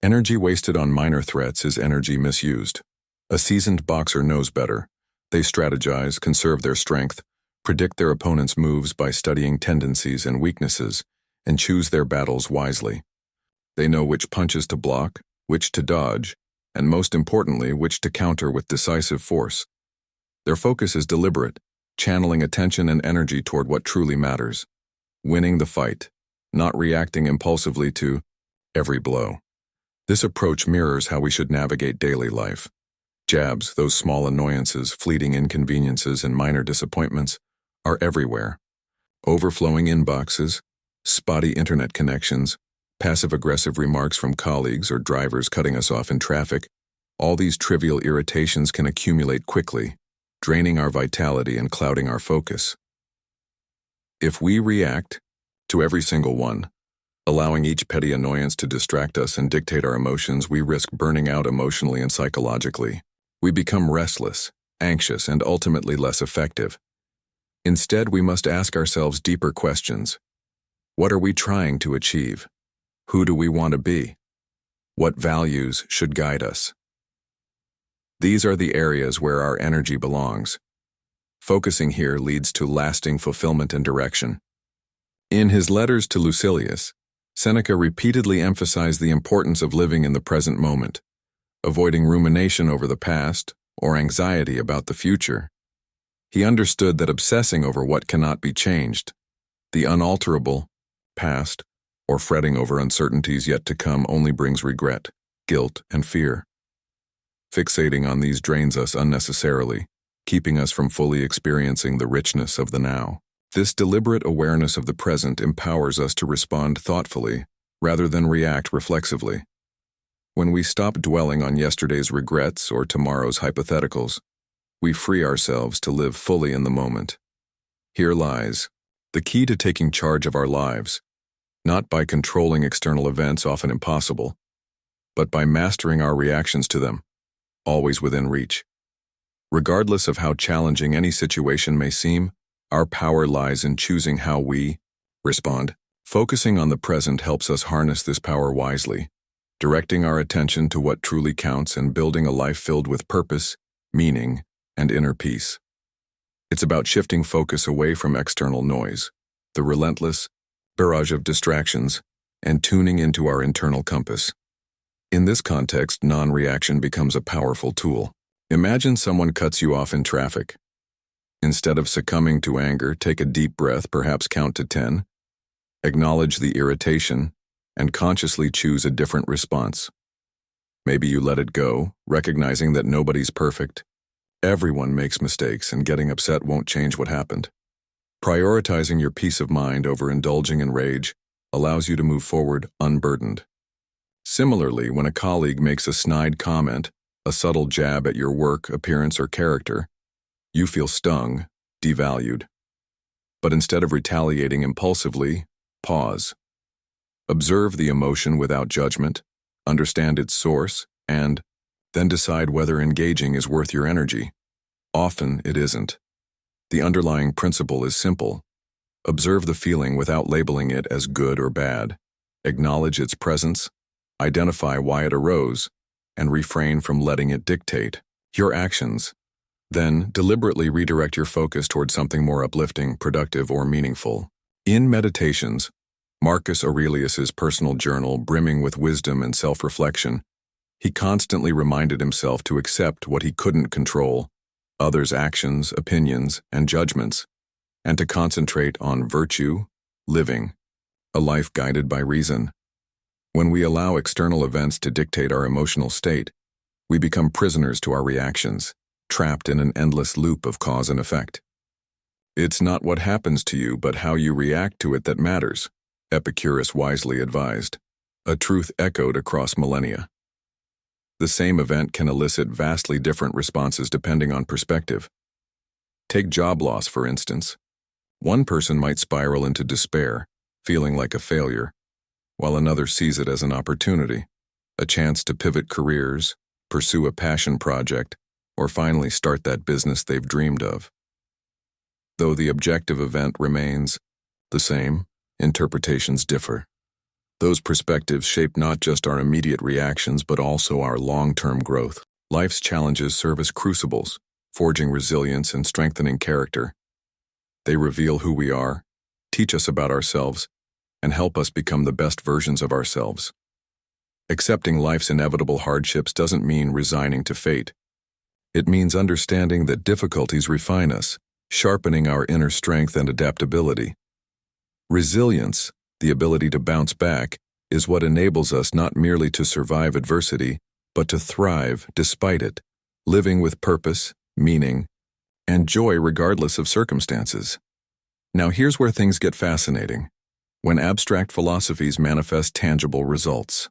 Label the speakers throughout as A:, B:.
A: Energy wasted on minor threats is energy misused. A seasoned boxer knows better. They strategize, conserve their strength, predict their opponent's moves by studying tendencies and weaknesses, and choose their battles wisely. They know which punches to block, which to dodge, and most importantly, which to counter with decisive force. Their focus is deliberate, channeling attention and energy toward what truly matters. Winning the fight, not reacting impulsively to every blow. This approach mirrors how we should navigate daily life. Jabs, those small annoyances, fleeting inconveniences, and minor disappointments, are everywhere. Overflowing inboxes, spotty internet connections, passive-aggressive remarks from colleagues or drivers cutting us off in traffic, all these trivial irritations can accumulate quickly, draining our vitality and clouding our focus. If we react to every single one, allowing each petty annoyance to distract us and dictate our emotions, we risk burning out emotionally and psychologically. We become restless, anxious, and ultimately less effective. Instead, we must ask ourselves deeper questions. What are we trying to achieve? Who do we want to be? What values should guide us? These are the areas where our energy belongs. Focusing here leads to lasting fulfillment and direction. In his letters to Lucilius, Seneca repeatedly emphasized the importance of living in the present moment, avoiding rumination over the past or anxiety about the future. He understood that obsessing over what cannot be changed, the unalterable, past, or fretting over uncertainties yet to come only brings regret, guilt, and fear. Fixating on these drains us unnecessarily, keeping us from fully experiencing the richness of the now. This deliberate awareness of the present empowers us to respond thoughtfully, rather than react reflexively. When we stop dwelling on yesterday's regrets or tomorrow's hypotheticals, we free ourselves to live fully in the moment. Here lies the key to taking charge of our lives, not by controlling external events often impossible, but by mastering our reactions to them, always within reach. Regardless of how challenging any situation may seem, our power lies in choosing how we respond. Focusing on the present helps us harness this power wisely, directing our attention to what truly counts and building a life filled with purpose, meaning, and inner peace. It's about shifting focus away from external noise, the relentless barrage of distractions, and tuning into our internal compass. In this context, non-reaction becomes a powerful tool. Imagine someone cuts you off in traffic. Instead of succumbing to anger, take a deep breath, perhaps count to 10. Acknowledge the irritation, and consciously choose a different response. Maybe you let it go, recognizing that nobody's perfect. Everyone makes mistakes, and getting upset won't change what happened. Prioritizing your peace of mind over indulging in rage allows you to move forward unburdened. Similarly, when a colleague makes a snide comment, a subtle jab at your work, appearance, or character, you feel stung, devalued. But instead of retaliating impulsively, pause. Observe the emotion without judgment, understand its source, and then decide whether engaging is worth your energy. Often it isn't. The underlying principle is simple. Observe the feeling without labeling it as good or bad. Acknowledge its presence, identify why it arose, and refrain from letting it dictate your actions. Then, deliberately redirect your focus toward something more uplifting, productive, or meaningful. In Meditations, Marcus Aurelius's personal journal brimming with wisdom and self-reflection, he constantly reminded himself to accept what he couldn't control, others' actions, opinions, and judgments, and to concentrate on virtue, living, a life guided by reason. When we allow external events to dictate our emotional state, we become prisoners to our reactions, trapped in an endless loop of cause and effect. It's not what happens to you, but how you react to it that matters, Epictetus wisely advised, a truth echoed across millennia. The same event can elicit vastly different responses depending on perspective. Take job loss, for instance. One person might spiral into despair, feeling like a failure, while another sees it as an opportunity, a chance to pivot careers, pursue a passion project, or finally start that business they've dreamed of. Though the objective event remains the same, interpretations differ. Those perspectives shape not just our immediate reactions but also our long-term growth. Life's challenges serve as crucibles, forging resilience and strengthening character. They reveal who we are, teach us about ourselves, and help us become the best versions of ourselves. Accepting life's inevitable hardships doesn't mean resigning to fate. It means understanding that difficulties refine us, sharpening our inner strength and adaptability. Resilience, the ability to bounce back, is what enables us not merely to survive adversity, but to thrive despite it, living with purpose, meaning, and joy regardless of circumstances. Now here's where things get fascinating. When abstract philosophies manifest tangible results.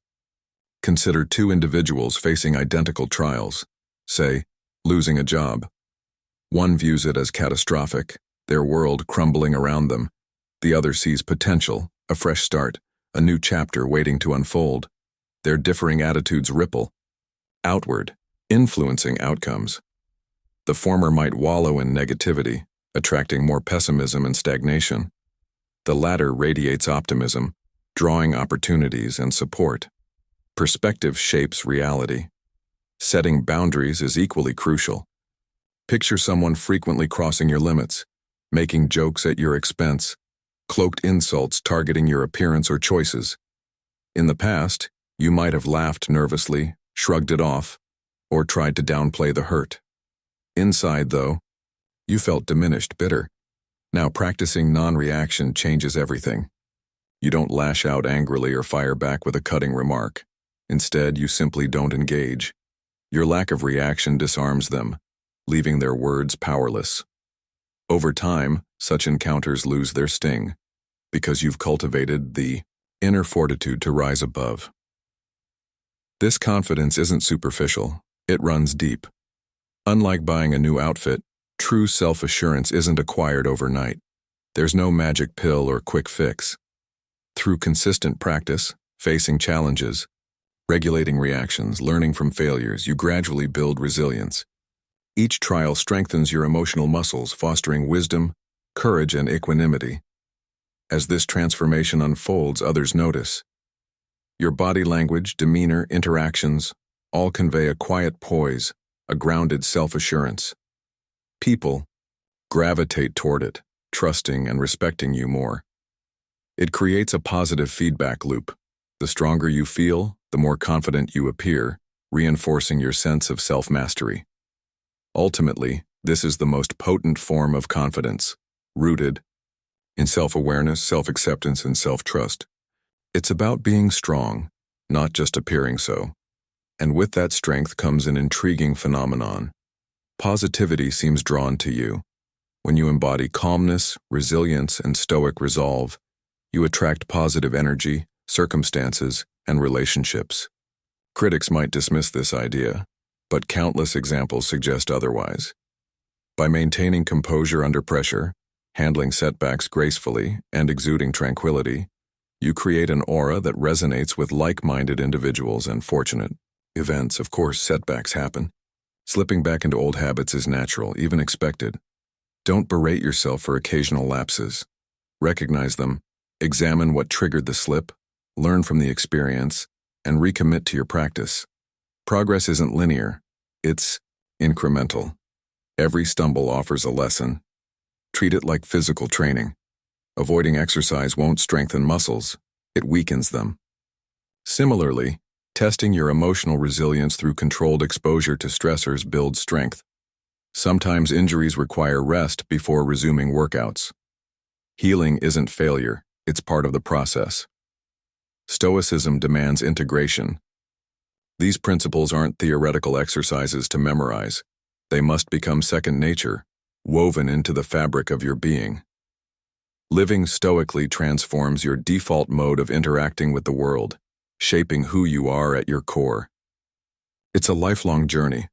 A: Consider two individuals facing identical trials, say, losing a job. One views it as catastrophic, their world crumbling around them. The other sees potential, a fresh start, a new chapter waiting to unfold. Their differing attitudes ripple outward, influencing outcomes. The former might wallow in negativity, attracting more pessimism and stagnation. The latter radiates optimism, drawing opportunities and support. Perspective shapes reality. Setting boundaries is equally crucial. Picture someone frequently crossing your limits, making jokes at your expense, cloaked insults targeting your appearance or choices. In the past, you might have laughed nervously, shrugged it off, or tried to downplay the hurt. Inside, though, you felt diminished, bitter. Now practicing non-reaction changes everything. You don't lash out angrily or fire back with a cutting remark. Instead, you simply don't engage. Your lack of reaction disarms them, leaving their words powerless. Over time, such encounters lose their sting, because you've cultivated the inner fortitude to rise above. This confidence isn't superficial, it runs deep. Unlike buying a new outfit, true self-assurance isn't acquired overnight. There's no magic pill or quick fix. Through consistent practice, facing challenges, regulating reactions, learning from failures, you gradually build resilience. Each trial strengthens your emotional muscles, fostering wisdom, courage, and equanimity. As this transformation unfolds, others notice. Your body language, demeanor, interactions, all convey a quiet poise, a grounded self-assurance. People gravitate toward it, trusting and respecting you more. It creates a positive feedback loop. The stronger you feel, the more confident you appear, reinforcing your sense of self-mastery. Ultimately, this is the most potent form of confidence, rooted in self-awareness, self-acceptance, and self-trust. It's about being strong, not just appearing so. And with that strength comes an intriguing phenomenon. Positivity seems drawn to you. When you embody calmness, resilience, and stoic resolve, you attract positive energy, circumstances, and relationships. Critics might dismiss this idea, but countless examples suggest otherwise. By maintaining composure under pressure, handling setbacks gracefully, and exuding tranquility, you create an aura that resonates with like-minded individuals and fortunate events. Of course, setbacks happen. Slipping back into old habits is natural, even expected. Don't berate yourself for occasional lapses. Recognize them, examine what triggered the slip, learn from the experience, and recommit to your practice. Progress isn't linear, it's incremental. Every stumble offers a lesson. Treat it like physical training. Avoiding exercise won't strengthen muscles, it weakens them. Similarly, testing your emotional resilience through controlled exposure to stressors builds strength. Sometimes injuries require rest before resuming workouts. Healing isn't failure, it's part of the process. Stoicism demands integration. These principles aren't theoretical exercises to memorize. They must become second nature, woven into the fabric of your being. Living stoically transforms your default mode of interacting with the world, shaping who you are at your core. It's a lifelong journey,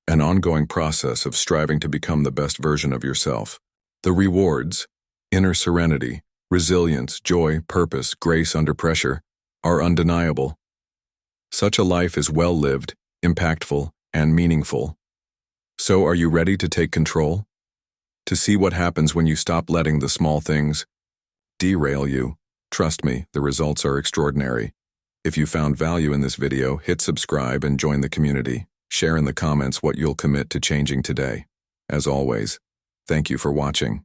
A: an ongoing process of striving to become the best version of yourself. The rewards, inner serenity, resilience, joy, purpose, grace under pressure, are undeniable. Such a life is well-lived, impactful, and meaningful. So are you ready to take control? To see what happens when you stop letting the small things derail you, Trust me, the results are extraordinary. If you found value in this video, hit subscribe and join the community. Share in the comments what you'll commit to changing today. As always, thank you for watching.